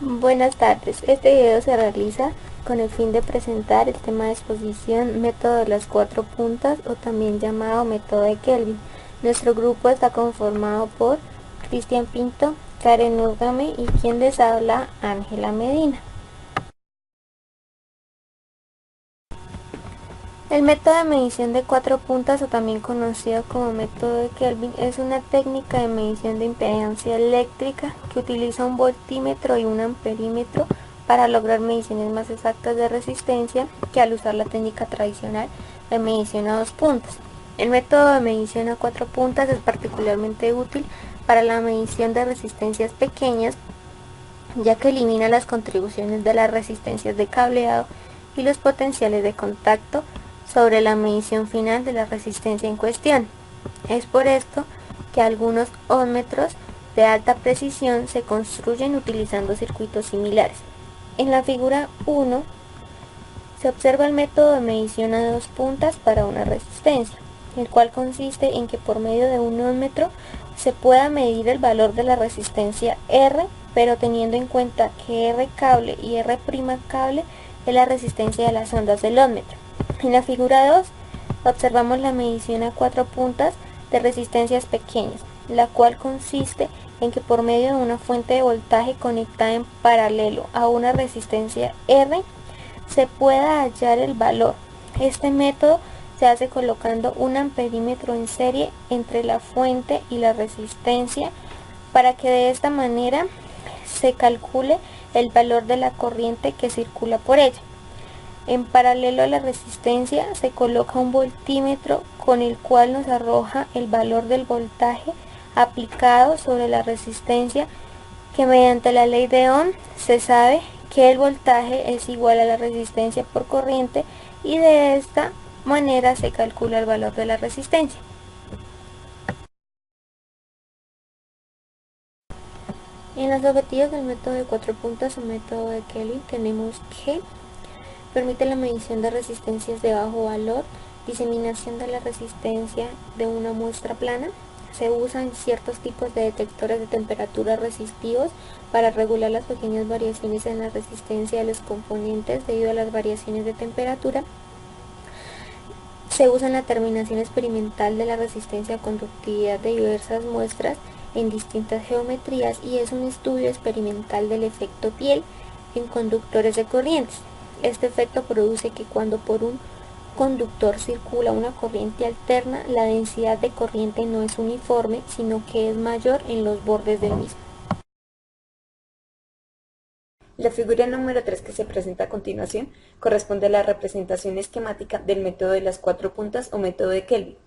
Buenas tardes, este video se realiza con el fin de presentar el tema de exposición método de las cuatro puntas o también llamado método de Kelvin. Nuestro grupo está conformado por Cristian Pinto, Karen Úrgame y quien les habla, Ángela Medina. El método de medición de cuatro puntas o también conocido como método de Kelvin es una técnica de medición de impedancia eléctrica que utiliza un voltímetro y un amperímetro para lograr mediciones más exactas de resistencia que al usar la técnica tradicional de medición a dos puntas. El método de medición a cuatro puntas es particularmente útil para la medición de resistencias pequeñas, ya que elimina las contribuciones de las resistencias de cableado y los potenciales de contacto sobre la medición final de la resistencia en cuestión. Es por esto que algunos ohmmetros de alta precisión se construyen utilizando circuitos similares. En la figura 1 se observa el método de medición a dos puntas para una resistencia, el cual consiste en que por medio de un ohmmetro se pueda medir el valor de la resistencia R, pero teniendo en cuenta que R cable y R' cable es la resistencia de las ondas del ohmmetro. En la figura 2 observamos la medición a cuatro puntas de resistencias pequeñas, la cual consiste en que por medio de una fuente de voltaje conectada en paralelo a una resistencia R se pueda hallar el valor. Este método se hace colocando un amperímetro en serie entre la fuente y la resistencia para que de esta manera se calcule el valor de la corriente que circula por ella. En paralelo a la resistencia se coloca un voltímetro con el cual nos arroja el valor del voltaje aplicado sobre la resistencia, que mediante la ley de Ohm se sabe que el voltaje es igual a la resistencia por corriente y de esta manera se calcula el valor de la resistencia. En los objetivos del método de cuatro puntas o método de Kelvin tenemos que permite la medición de resistencias de bajo valor, diseminación de la resistencia de una muestra plana. Se usan ciertos tipos de detectores de temperatura resistivos para regular las pequeñas variaciones en la resistencia de los componentes debido a las variaciones de temperatura. Se usa en la determinación experimental de la resistencia o conductividad de diversas muestras en distintas geometrías y es un estudio experimental del efecto piel en conductores de corrientes. Este efecto produce que cuando por un conductor circula una corriente alterna, la densidad de corriente no es uniforme, sino que es mayor en los bordes del mismo. La figura número 3 que se presenta a continuación corresponde a la representación esquemática del método de las cuatro puntas o método de Kelvin.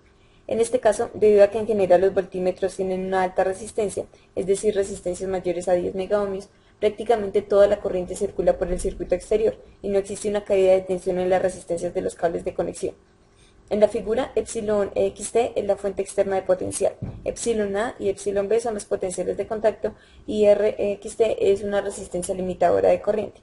En este caso, debido a que en general los voltímetros tienen una alta resistencia, es decir, resistencias mayores a 10 megaohmios, prácticamente toda la corriente circula por el circuito exterior y no existe una caída de tensión en las resistencias de los cables de conexión. En la figura, epsilon xt es la fuente externa de potencial, epsilon a y epsilon b son los potenciales de contacto y rxt es una resistencia limitadora de corriente.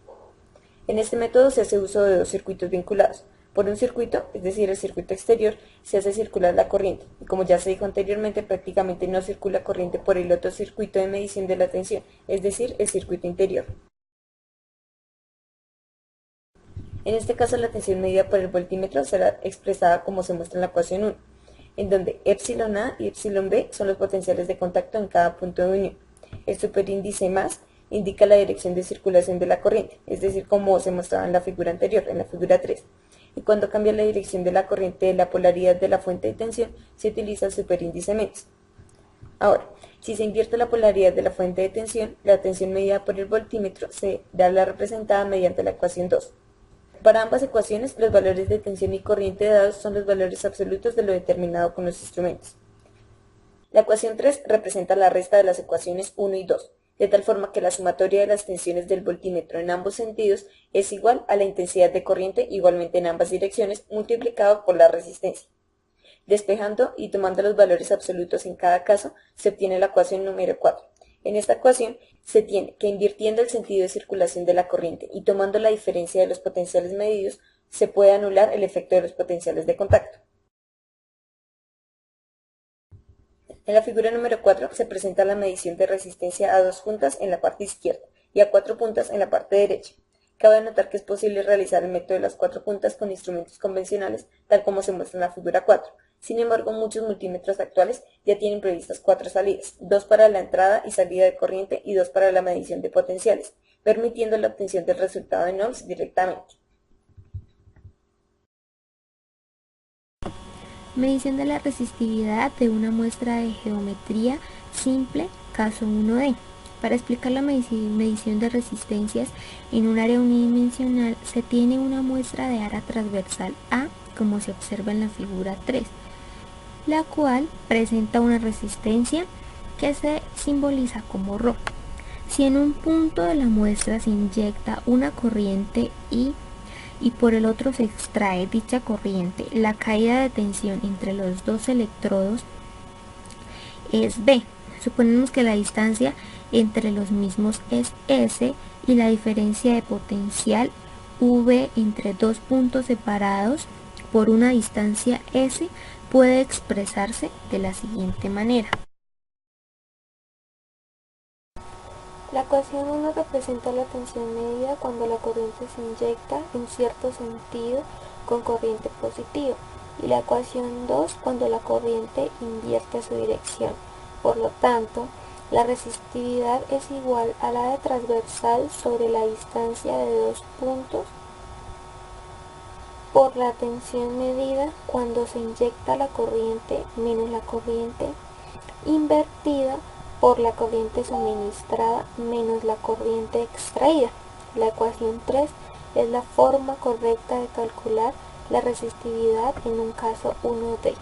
En este método se hace uso de dos circuitos vinculados. Por un circuito, es decir, el circuito exterior, se hace circular la corriente, y como ya se dijo anteriormente, prácticamente no circula corriente por el otro circuito de medición de la tensión, es decir, el circuito interior. En este caso, la tensión medida por el voltímetro será expresada como se muestra en la ecuación 1, en donde epsilon a y epsilon b son los potenciales de contacto en cada punto de unión. El superíndice más indica la dirección de circulación de la corriente, es decir, como se mostraba en la figura anterior, en la figura 3. Y cuando cambia la dirección de la corriente de la polaridad de la fuente de tensión, se utiliza el superíndice menos. Ahora, si se invierte la polaridad de la fuente de tensión, la tensión medida por el voltímetro se da la representada mediante la ecuación 2. Para ambas ecuaciones, los valores de tensión y corriente dados son los valores absolutos de lo determinado con los instrumentos. La ecuación 3 representa la resta de las ecuaciones 1 y 2, de tal forma que la sumatoria de las tensiones del voltímetro en ambos sentidos es igual a la intensidad de corriente igualmente en ambas direcciones multiplicado por la resistencia. Despejando y tomando los valores absolutos en cada caso, se obtiene la ecuación número 4. En esta ecuación se tiene que invirtiendo el sentido de circulación de la corriente y tomando la diferencia de los potenciales medidos, se puede anular el efecto de los potenciales de contacto. En la figura número 4 se presenta la medición de resistencia a dos puntas en la parte izquierda y a 4 puntas en la parte derecha. Cabe notar que es posible realizar el método de las 4 puntas con instrumentos convencionales, tal como se muestra en la figura 4. Sin embargo, muchos multímetros actuales ya tienen previstas 4 salidas, 2 para la entrada y salida de corriente y 2 para la medición de potenciales, permitiendo la obtención del resultado en ohms directamente. Medición de la resistividad de una muestra de geometría simple, caso 1D. Para explicar la medición de resistencias en un área unidimensional se tiene una muestra de área transversal A, como se observa en la figura 3, la cual presenta una resistencia que se simboliza como ρ. Si en un punto de la muestra se inyecta una corriente I y por el otro se extrae dicha corriente, la caída de tensión entre los dos electrodos es B. Suponemos que la distancia entre los mismos es S y la diferencia de potencial V entre dos puntos separados por una distancia S puede expresarse de la siguiente manera. La ecuación 1 representa la tensión medida cuando la corriente se inyecta en cierto sentido con corriente positiva y la ecuación 2 cuando la corriente invierte su dirección. Por lo tanto, la resistividad es igual a la de transversal sobre la distancia de dos puntos por la tensión medida cuando se inyecta la corriente menos la corriente invertida por la corriente suministrada menos la corriente extraída. La ecuación 3 es la forma correcta de calcular la resistividad en un caso 1D.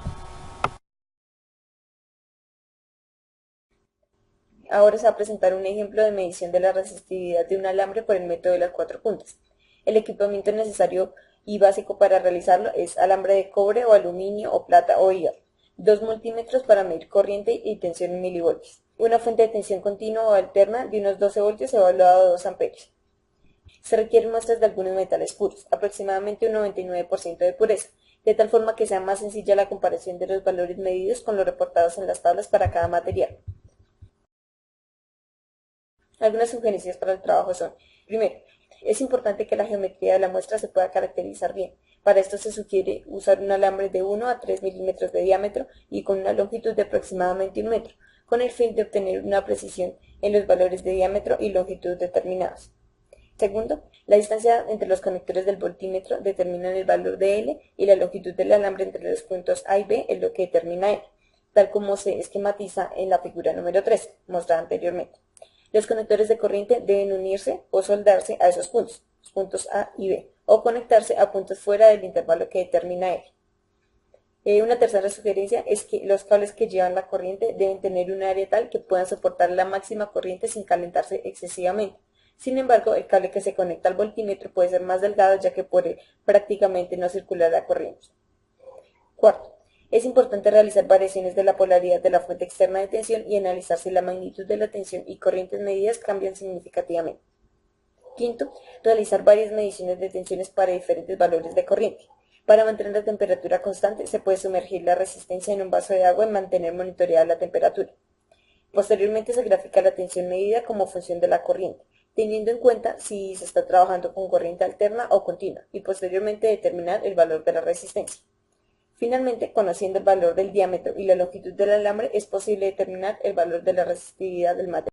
Ahora se va a presentar un ejemplo de medición de la resistividad de un alambre por el método de las 4 puntas. El equipamiento necesario y básico para realizarlo es alambre de cobre o aluminio o plata o hierro, 2 multímetros para medir corriente y tensión en milivoltios, una fuente de tensión continua o alterna de unos 12 voltios evaluado a 2 amperios. Se requieren muestras de algunos metales puros, aproximadamente un 99% de pureza, de tal forma que sea más sencilla la comparación de los valores medidos con los reportados en las tablas para cada material. Algunas sugerencias para el trabajo son: primero, es importante que la geometría de la muestra se pueda caracterizar bien. Para esto se sugiere usar un alambre de 1 a 3 milímetros de diámetro y con una longitud de aproximadamente 1 metro, con el fin de obtener una precisión en los valores de diámetro y longitud determinados. Segundo, la distancia entre los conectores del voltímetro determina el valor de L y la longitud del alambre entre los puntos A y B es lo que determina L, tal como se esquematiza en la figura número 3, mostrada anteriormente. Los conectores de corriente deben unirse o soldarse a esos puntos, los puntos A y B, o conectarse a puntos fuera del intervalo que determina L. Una tercera sugerencia es que los cables que llevan la corriente deben tener un área tal que puedan soportar la máxima corriente sin calentarse excesivamente. Sin embargo, el cable que se conecta al voltímetro puede ser más delgado ya que por él prácticamente no circulará corriente. Cuarto, es importante realizar variaciones de la polaridad de la fuente externa de tensión y analizar si la magnitud de la tensión y corrientes medidas cambian significativamente. Quinto, realizar varias mediciones de tensiones para diferentes valores de corriente. Para mantener la temperatura constante, se puede sumergir la resistencia en un vaso de agua y mantener monitoreada la temperatura. Posteriormente se grafica la tensión medida como función de la corriente, teniendo en cuenta si se está trabajando con corriente alterna o continua, y posteriormente determinar el valor de la resistencia. Finalmente, conociendo el valor del diámetro y la longitud del alambre, es posible determinar el valor de la resistividad del material.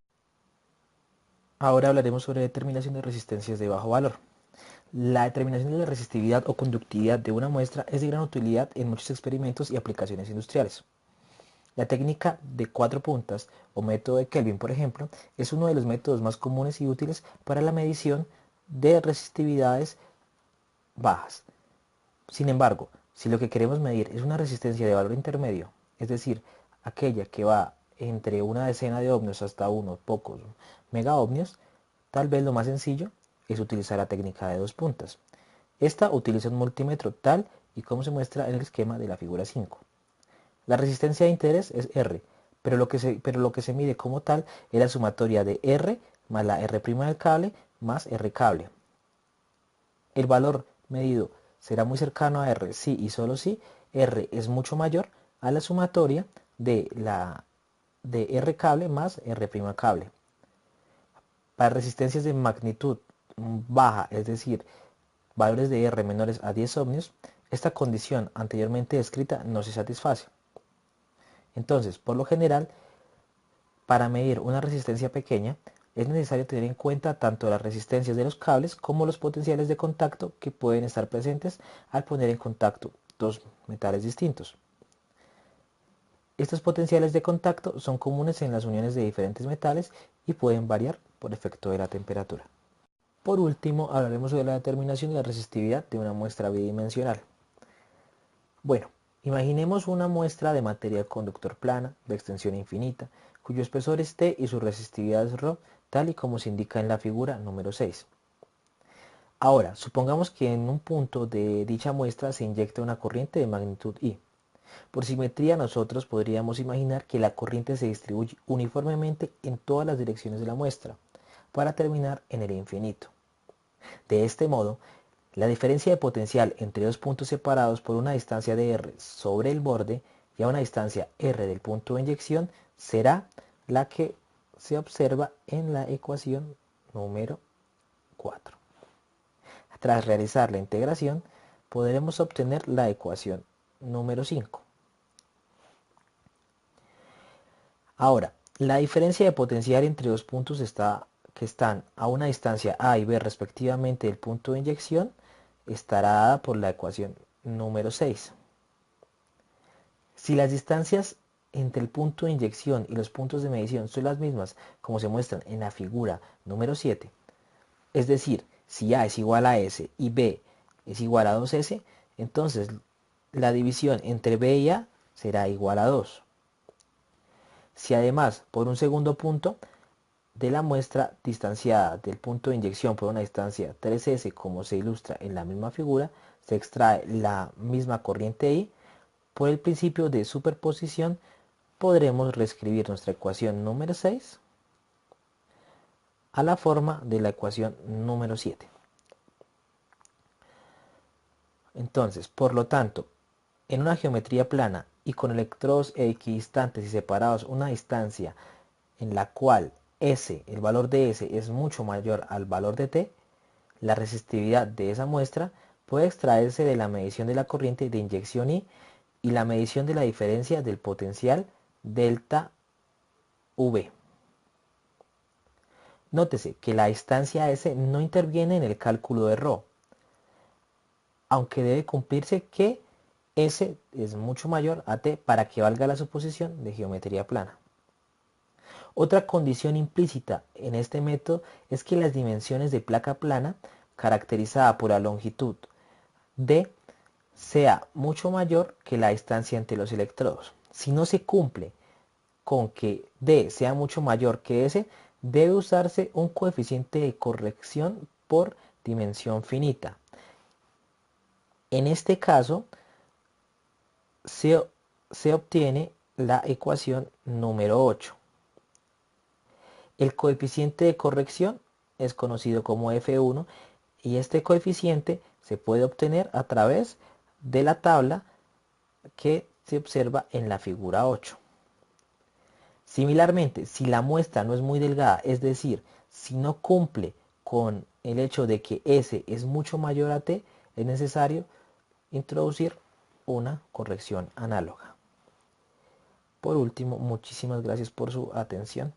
Ahora hablaremos sobre determinación de resistencias de bajo valor. La determinación de la resistividad o conductividad de una muestra es de gran utilidad en muchos experimentos y aplicaciones industriales. La técnica de 4 puntas o método de Kelvin, por ejemplo, es uno de los métodos más comunes y útiles para la medición de resistividades bajas. Sin embargo, si lo que queremos medir es una resistencia de valor intermedio, es decir, aquella que va entre una decena de ohmios hasta unos pocos megaohmios, tal vez lo más sencillo es utilizar la técnica de 2 puntas. Esta utiliza un multímetro tal y como se muestra en el esquema de la figura 5. La resistencia de interés es R, pero lo que se mide como tal es la sumatoria de R más la R' del cable más R cable. El valor medido será muy cercano a R si y solo si R es mucho mayor a la sumatoria de R cable más R' cable. Para resistencias de magnitud baja, es decir, valores de R menores a 10 ohmios, esta condición anteriormente descrita no se satisface. Entonces, por lo general, para medir una resistencia pequeña, es necesario tener en cuenta tanto las resistencias de los cables como los potenciales de contacto que pueden estar presentes al poner en contacto dos metales distintos. Estos potenciales de contacto son comunes en las uniones de diferentes metales y pueden variar por efecto de la temperatura. Por último, hablaremos sobre la determinación de la resistividad de una muestra bidimensional. Bueno, imaginemos una muestra de material conductor plana, de extensión infinita, cuyo espesor es T y su resistividad es ρ, tal y como se indica en la figura número 6. Ahora, supongamos que en un punto de dicha muestra se inyecta una corriente de magnitud I. Por simetría, nosotros podríamos imaginar que la corriente se distribuye uniformemente en todas las direcciones de la muestra, para terminar en el infinito. De este modo, la diferencia de potencial entre dos puntos separados por una distancia de R sobre el borde y a una distancia R del punto de inyección será la que se observa en la ecuación número 4. Tras realizar la integración, podremos obtener la ecuación número 5. Ahora, la diferencia de potencial entre dos puntos que están a una distancia A y B respectivamente del punto de inyección estará dada por la ecuación número 6. Si las distancias entre el punto de inyección y los puntos de medición son las mismas como se muestran en la figura número 7, es decir, si A es igual a S y B es igual a 2S, entonces la división entre B y A será igual a 2. Si además por un segundo punto de la muestra distanciada del punto de inyección por una distancia 3S, como se ilustra en la misma figura, se extrae la misma corriente I, por el principio de superposición podremos reescribir nuestra ecuación número 6 a la forma de la ecuación número 7. Entonces, por lo tanto, en una geometría plana y con electrodos equidistantes y separados una distancia en la cual S, el valor de S es mucho mayor al valor de T, la resistividad de esa muestra puede extraerse de la medición de la corriente de inyección I y la medición de la diferencia del potencial delta V. Nótese que la distancia S no interviene en el cálculo de ρ, aunque debe cumplirse que S es mucho mayor a T para que valga la suposición de geometría plana. Otra condición implícita en este método es que las dimensiones de placa plana, caracterizada por la longitud D, sea mucho mayor que la distancia entre los electrodos. Si no se cumple con que D sea mucho mayor que S, debe usarse un coeficiente de corrección por dimensión finita. En este caso, se obtiene la ecuación número 8. El coeficiente de corrección es conocido como F1 y este coeficiente se puede obtener a través de la tabla que se observa en la figura 8. Similarmente, si la muestra no es muy delgada, es decir, si no cumple con el hecho de que S es mucho mayor a T, es necesario introducir una corrección análoga. Por último, muchísimas gracias por su atención.